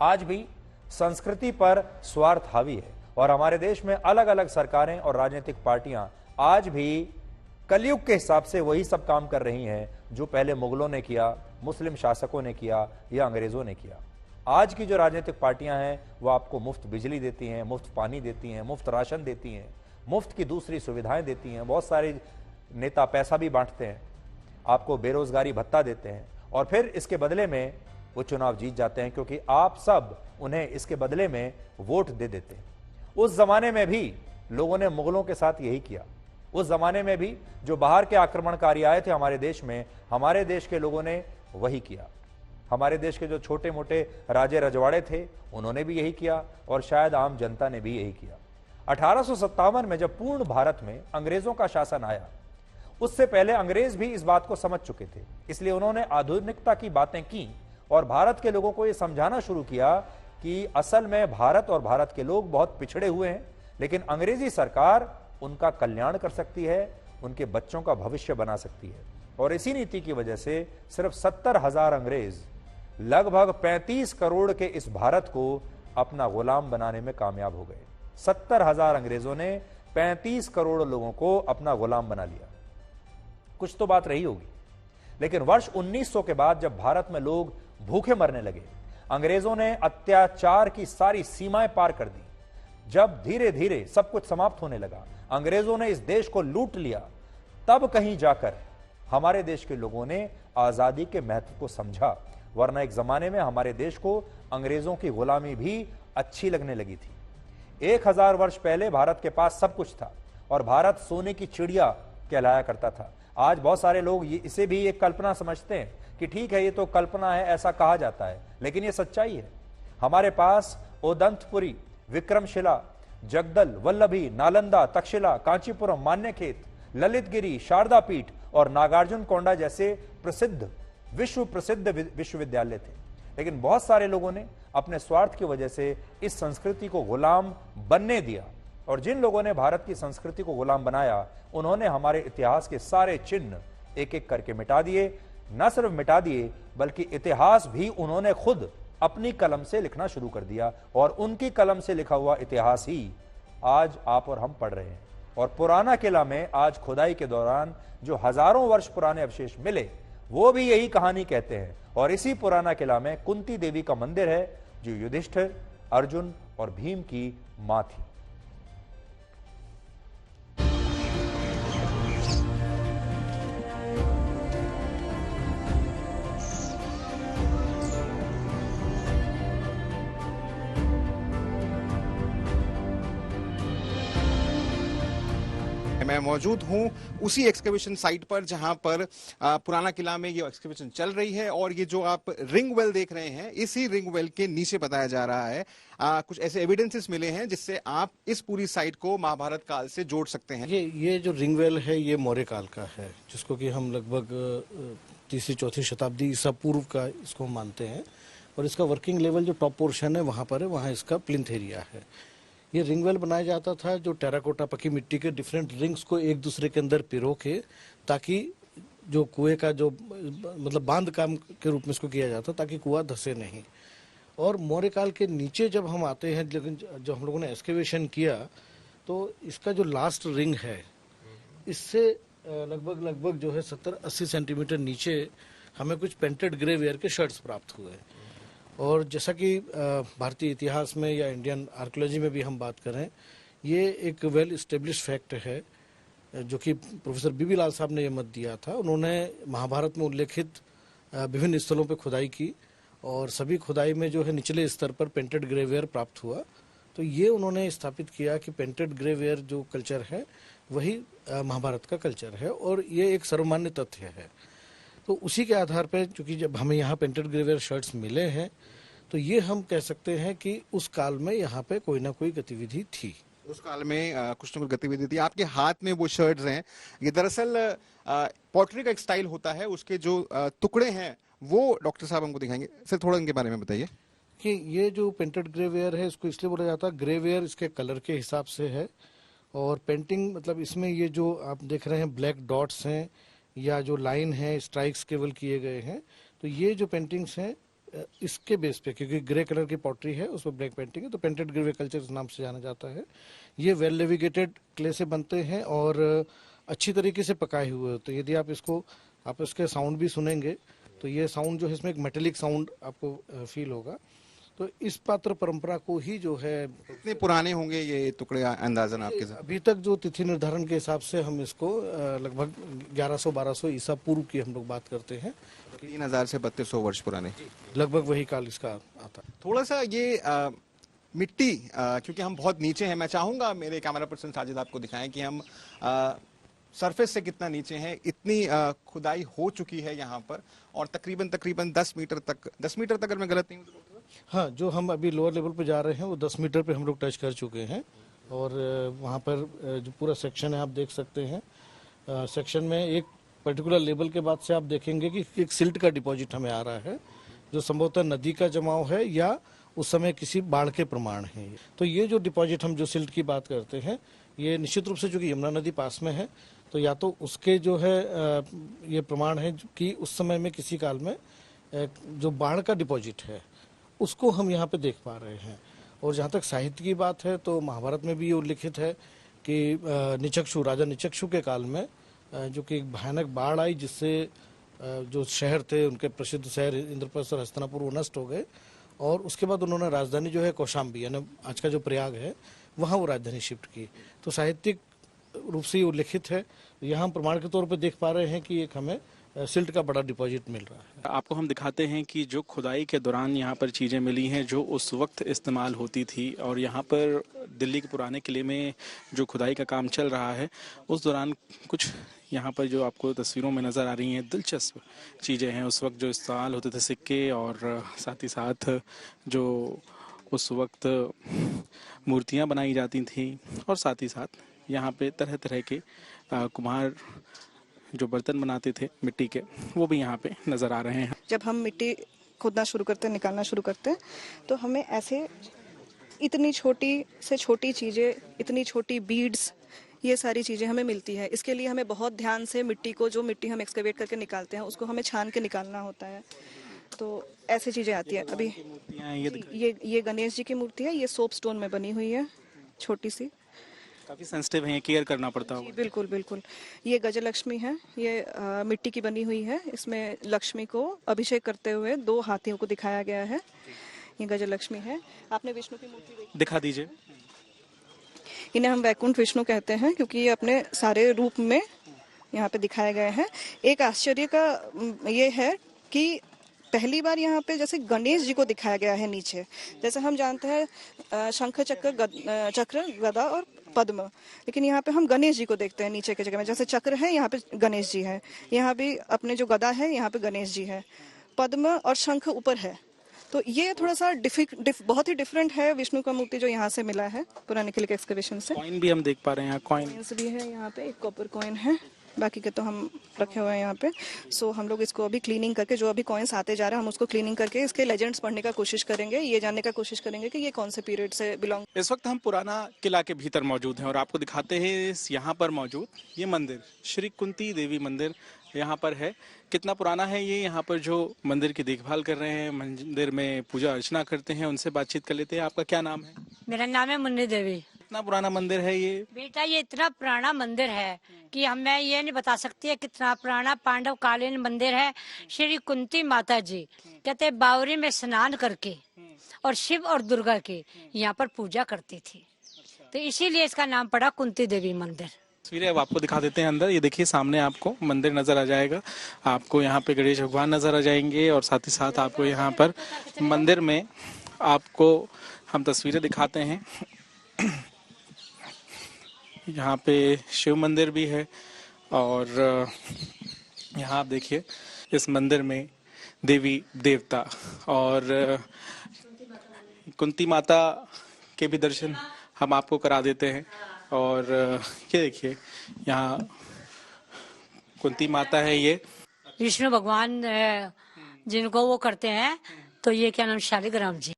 आज भी संस्कृति पर स्वार्थ हावी है और हमारे देश में अलग अलग सरकारें और राजनीतिक पार्टियां आज भी कलयुग के हिसाब से वही सब काम कर रही हैं जो पहले मुगलों ने किया, मुस्लिम शासकों ने किया या अंग्रेजों ने किया। आज की जो राजनीतिक पार्टियां हैं वो आपको मुफ्त बिजली देती हैं, मुफ्त पानी देती हैं, मुफ्त राशन देती हैं, मुफ्त की दूसरी सुविधाएं देती हैं। बहुत सारे नेता पैसा भी बांटते हैं, आपको बेरोजगारी भत्ता देते हैं और फिर इसके बदले में वो चुनाव जीत जाते हैं क्योंकि आप सब उन्हें इसके बदले में वोट दे देते हैं। उस जमाने में भी लोगों ने मुगलों के साथ यही किया। उस जमाने में भी जो बाहर के आक्रमणकारी आए थे हमारे देश में, हमारे देश के लोगों ने वही किया। हमारे देश के जो छोटे मोटे राजे रजवाड़े थे उन्होंने भी यही किया और शायद आम जनता ने भी यही किया। 1857 में जब पूर्ण भारत में अंग्रेजों का शासन आया, उससे पहले अंग्रेज भी इस बात को समझ चुके थे, इसलिए उन्होंने आधुनिकता की बातें की और भारत के लोगों को यह समझाना शुरू किया कि असल में भारत और भारत के लोग बहुत पिछड़े हुए हैं, लेकिन अंग्रेजी सरकार उनका कल्याण कर सकती है, उनके बच्चों का भविष्य बना सकती है। और इसी नीति की वजह से सिर्फ 70,000 अंग्रेज लगभग 35 करोड़ के इस भारत को अपना गुलाम बनाने में कामयाब हो गए। 70,000 अंग्रेजों ने 35 करोड़ लोगों को अपना गुलाम बना लिया। कुछ तो बात रही होगी, लेकिन वर्ष 1900 के बाद जब भारत में लोग भूखे मरने लगे, अंग्रेजों ने अत्याचार की सारी सीमाएं पार कर दी। जब धीरे धीरे सब कुछ समाप्त होने लगा, अंग्रेजों ने इस देश को लूट लिया, तब कहीं जाकर हमारे देश के लोगों ने आजादी के महत्व को समझा। वरना एक जमाने में हमारे देश को अंग्रेजों की गुलामी भी अच्छी लगने लगी थी। 1000 वर्ष पहले भारत के पास सब कुछ था और भारत सोने की चिड़िया कहलाया करता था। आज बहुत सारे लोग इसे भी एक कल्पना समझते हैं कि ठीक है, ये तो कल्पना है, ऐसा कहा जाता है, लेकिन ये सच्चाई है। हमारे पास ओदंतपुरी, विक्रमशिला, जगदल, वल्लभी, नालंदा, तक्षशिला, कांचीपुरम, मान्यखेत, ललितगिरी, शारदा पीठ और नागार्जुन कोंडा जैसे विश्व प्रसिद्ध विश्वविद्यालय थे। लेकिन बहुत सारे लोगों ने अपने स्वार्थ की वजह से इस संस्कृति को गुलाम बनने दिया और जिन लोगों ने भारत की संस्कृति को गुलाम बनाया, उन्होंने हमारे इतिहास के सारे चिन्ह एक एक करके मिटा दिए। न सिर्फ मिटा दिए, बल्कि इतिहास भी उन्होंने खुद अपनी कलम से लिखना शुरू कर दिया और उनकी कलम से लिखा हुआ इतिहास ही आज आप और हम पढ़ रहे हैं। और पुराना किला में आज खुदाई के दौरान जो हजारों वर्ष पुराने अवशेष मिले, वो भी यही कहानी कहते हैं। और इसी पुराना किला में कुंती देवी का मंदिर है जो युधिष्ठिर, अर्जुन और भीम की मां थी। मैं मौजूद हूं उसी एक्सकेवेशन साइट पर जहां पर पुराना किला में ये एक्सकेवेशन चल रही है और ये जो आप रिंग वेल देख रहे हैं, इसी रिंग वेल के नीचे बताया जा रहा है कुछ ऐसे एविडेंसेस मिले हैं जिससे आप इस पूरी साइट को महाभारत काल से जोड़ सकते हैं। ये जो रिंग वेल है ये मौर्य काल का है, जिसको कि हम लगभग 3री-4री शताब्दी ईसा पूर्व का इसको मानते हैं। और इसका वर्किंग लेवल जो टॉप पोर्शन है वहाँ पर है, वहाँ इसका प्लिंथ एरिया है। ये रिंग वेल बनाया जाता था जो टेराकोटा पकी मिट्टी के डिफरेंट रिंग्स को एक दूसरे के अंदर पिरो के, ताकि जो कुएं का जो मतलब बांध काम के रूप में इसको किया जाता ताकि कुआं धंसे नहीं। और मौर्य काल के नीचे जब हम आते हैं, लेकिन जो हम लोगों ने एक्सकेवेशन किया तो इसका जो लास्ट रिंग है इससे लगभग जो है 70-80 सेंटीमीटर नीचे हमें कुछ पेंटेड ग्रे वेयर के शर्ट्स प्राप्त हुए। और जैसा कि भारतीय इतिहास में या इंडियन आर्कियोलॉजी में भी हम बात करें, ये एक वेल इस्टेब्लिश फैक्ट है जो कि प्रोफेसर बीबी लाल साहब ने ये मत दिया था। उन्होंने महाभारत में उल्लेखित विभिन्न स्थलों पर खुदाई की और सभी खुदाई में जो है निचले स्तर पर पेंटेड ग्रे वेयर प्राप्त हुआ। तो ये उन्होंने स्थापित किया कि पेंटेड ग्रे वेयर जो कल्चर है वही महाभारत का कल्चर है और ये एक सर्वमान्य तथ्य है। तो उसी के आधार पर चूंकि जब हमें यहाँ पेंटेड ग्रे वेयर शर्ट्स मिले हैं तो ये हम कह सकते हैं कि उस काल में यहाँ पे कोई ना कोई गतिविधि थी। उस काल में कुछ न कुछ गतिविधि थी। आपके हाथ में वो शर्ट्स हैं, ये दरअसल पॉटरी का एक स्टाइल होता है, उसके जो टुकड़े हैं वो डॉक्टर साहब हमको दिखाएंगे। सर थोड़ा इनके बारे में बताइए। कि ये जो पेंटेड ग्रे वेयर है इसको इसलिए बोला जाता है, ग्रे वेयर इसके कलर के हिसाब से है और पेंटिंग मतलब इसमें ये जो आप देख रहे हैं ब्लैक डॉट्स हैं या जो लाइन है स्ट्राइक्स केवल किए गए हैं, तो ये जो पेंटिंग्स हैं इसके बेस पे, क्योंकि ग्रे कलर की पॉटरी है, उस पर ब्लैक पेंटिंग है, तो पेंटेड ग्रे कल्चर इस नाम से जाना जाता है। ये वेल नेविगेटेड क्ले से बनते हैं और अच्छी तरीके से पकाए हुए होते हैं। यदि आप इसके साउंड भी सुनेंगे तो ये साउंड जो है, इसमें एक मेटेलिक साउंड आपको फील होगा। तो इस पात्र परंपरा को ही जो है, कितने पुराने होंगे ये टुकड़े अंदाजन आपके साथ? अभी तक जो तिथि निर्धारण के हिसाब से हम इसको लगभग 1100-1200 ईसा पूर्व की हम लोग बात करते हैं। 3000 से 3200 वर्ष पुराने, लगभग वही काल इसका आता है। थोड़ा सा ये मिट्टी, क्योंकि हम बहुत नीचे हैं, मैं चाहूंगा मेरे कैमरा पर्सन साजिद आपको दिखाएं कि हम सरफेस से कितना नीचे हैं। इतनी खुदाई हो चुकी है यहाँ पर और तकरीबन 10 मीटर तक अगर मैं गलत नहीं हूँ। हाँ, जो हम अभी लोअर लेवल पे जा रहे हैं वो 10 मीटर पे हम लोग टच कर चुके हैं और वहाँ पर जो पूरा सेक्शन है आप देख सकते हैं। सेक्शन में एक पर्टिकुलर लेवल के बाद से आप देखेंगे कि एक सिल्ट का डिपॉजिट हमें आ रहा है, जो संभवतः नदी का जमाव है या उस समय किसी बाढ़ के प्रमाण है। तो ये जो डिपॉजिट हम जो सिल्ट की बात करते हैं, ये निश्चित रूप से चूंकि यमुना नदी पास में है, तो या तो उसके जो है ये प्रमाण है कि उस समय में किसी काल में जो बाढ़ का डिपॉजिट है उसको हम यहाँ पे देख पा रहे हैं। और जहाँ तक साहित्य की बात है तो महाभारत में भी ये उल्लिखित है कि राजा निचक्षु के काल में जो कि एक भयानक बाढ़ आई, जिससे जो शहर थे उनके प्रसिद्ध शहर इंद्रप्रस्थ और हस्तिनापुर वो नष्ट हो गए और उसके बाद उन्होंने राजधानी जो है कौशाम्बी यानी आज का जो प्रयाग है वहाँ वो राजधानी शिफ्ट की। तो साहित्यिक रूप से उल्लिखित है। यहाँ हम प्रमाण के तौर पर देख पा रहे हैं कि एक हमें सिल्ट का बड़ा डिपॉजिट मिल रहा है। आपको हम दिखाते हैं कि जो खुदाई के दौरान यहाँ पर चीज़ें मिली हैं जो उस वक्त इस्तेमाल होती थी, और यहाँ पर दिल्ली के पुराने किले में जो खुदाई का काम चल रहा है उस दौरान कुछ यहाँ पर जो आपको तस्वीरों में नज़र आ रही हैं दिलचस्प चीज़ें हैं। उस वक्त जो इस्तेमाल होते थे सिक्के, और साथ ही साथ जो उस वक्त मूर्तियाँ बनाई जाती थी, और साथ ही साथ यहाँ पे तरह तरह के कुम्हार जो बर्तन बनाते थे मिट्टी के, वो भी यहाँ पे नजर आ रहे हैं। जब हम मिट्टी खोदना शुरू करते हैं, निकालना शुरू करते हैं, तो हमें ऐसे इतनी छोटी से छोटी चीज़ें, इतनी छोटी बीड्स, ये सारी चीज़ें हमें मिलती है। इसके लिए हमें बहुत ध्यान से मिट्टी को, जो मिट्टी हम एक्सकवेट करके निकालते हैं उसको हमें छान के निकालना होता है। तो ऐसी चीज़ें आती है। अभी ये गणेश जी की मूर्ति है, ये सोप स्टोन में बनी हुई है, छोटी सी, काफी सेंसिटिव है, केयर करना पड़ता है। बिल्कुल बिल्कुल। ये गजलक्ष्मी है, ये मिट्टी की बनी हुई है। इसमें लक्ष्मी को अभिषेक करते हुए 2 हाथियों को दिखाया गया है। ये गजलक्ष्मी है। आपने विष्णु की मूर्ति देखी? दिखा दीजिए। इन्हें हम वैकुंठ विष्णु कहते हैं क्योंकि ये अपने सारे रूप में यहाँ पे दिखाए गए हैं। एक आश्चर्य का ये है कि पहली बार यहाँ पे जैसे गणेश जी को दिखाया गया है नीचे। जैसे हम जानते हैं शंख चक्र गदा और पद्म, लेकिन यहाँ पे हम गणेश जी को देखते हैं नीचे की जगह में। जैसे चक्र है, यहाँ पे गणेश जी है, यहाँ भी अपने जो गदा है यहाँ पे गणेश जी है, पद्म और शंख ऊपर है। तो ये थोड़ा सा बहुत ही डिफरेंट है विष्णु का मूर्ति जो यहाँ से मिला है पुराने किले के एक्सकवेशन से। कॉइन भी हम देख पा रहे हैं, कॉइन्स भी है यहाँ पे, एक कॉपर कॉइन है, बाकी के तो हम रखे हुए हैं यहाँ पे। सो हम लोग इसको अभी क्लीनिंग करके, जो अभी कॉइन्स आते जा रहे हैं हम उसको क्लीनिंग करके इसके लेजेंड्स पढ़ने का कोशिश करेंगे, ये जानने का कोशिश करेंगे कि ये कौन से पीरियड से बिलोंग। इस वक्त हम पुराना किला के भीतर मौजूद हैं और आपको दिखाते हैं यहाँ पर मौजूद ये मंदिर, श्री कुंती देवी मंदिर यहाँ पर है। कितना पुराना है ये, यहाँ पर जो मंदिर की देखभाल कर रहे हैं, मंदिर में पूजा अर्चना करते हैं, उनसे बातचीत कर लेते हैं। आपका क्या नाम है? मेरा नाम है मुन्नी देवी। कितना पुराना मंदिर है ये? बेटा ये इतना पुराना मंदिर है कि मैं ये नहीं बता सकती है कितना पुराना। पांडव कालीन मंदिर है। श्री कुंती माता जी कहते बावरी में स्नान करके और शिव और दुर्गा की यहाँ पर पूजा करती थी, तो इसीलिए इसका नाम पड़ा कुंती देवी मंदिर। तस्वीरें अब आपको दिखा देते हैं अंदर। ये देखिए सामने आपको मंदिर नजर आ जाएगा, आपको यहाँ पे गणेश भगवान नजर आ जाएंगे, और साथ ही साथ आपको यहाँ पर मंदिर में आपको हम तस्वीरें दिखाते हैं। यहाँ पे शिव मंदिर भी है, और यहाँ आप देखिए इस मंदिर में देवी देवता और कुंती माता के भी दर्शन हम आपको करा देते हैं। और ये देखिए यहाँ कुंती माता है, ये विष्णु भगवान जिनको वो करते हैं, तो ये क्या नाम, शालिग्राम जी।